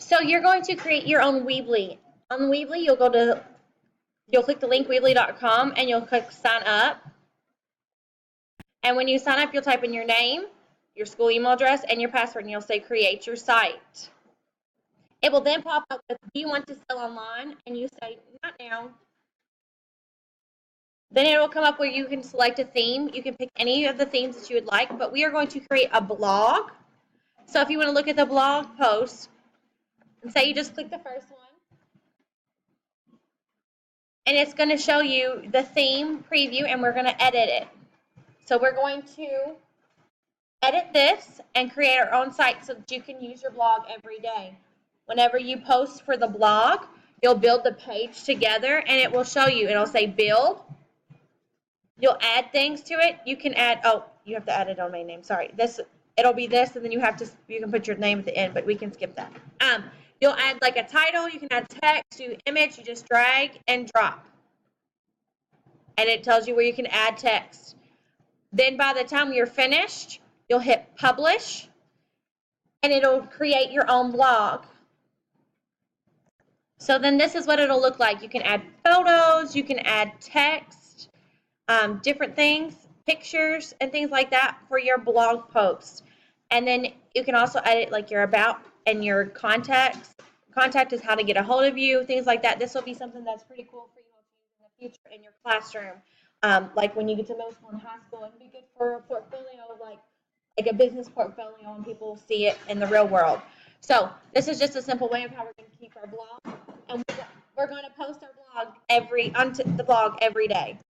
So you're going to create your own Weebly. On Weebly, you'll click the link weebly.com and you'll click sign up. And when you sign up, you'll type in your name, your school email address, and your password, and you'll say create your site. It will then pop up with, do you want to sell online? And you say, not now. Then it will come up where you can select a theme. You can pick any of the themes that you would like, but we are going to create a blog. So if you want to look at the blog post, and say you just click the first one, and it's going to show you the theme preview, and we're going to edit it. So we're going to edit this and create our own site so that you can use your blog every day. Whenever you post for the blog, you'll build the page together, and it will show you. It'll say build. You'll add things to it. You can add, oh, you have to add a domain name. Sorry. It'll be this, and then you can put your name at the end, but we can skip that. You'll add like a title. You can add text, do image. You just drag and drop. And it tells you where you can add text. Then by the time you're finished, you'll hit publish, and it'll create your own blog. So then this is what it'll look like. You can add photos, you can add text, different things, pictures, and things like that for your blog post. And then you can also edit like your about and your contacts. Contact is how to get a hold of you, things like that. This will be something that's pretty cool for you to use in the future in your classroom. Like when you get to middle school and high school, it'd be good for a portfolio, like a business portfolio, and people see it in the real world. So this is just a simple way of how we're going to keep our blog, and we're going to post our blog onto the blog every day.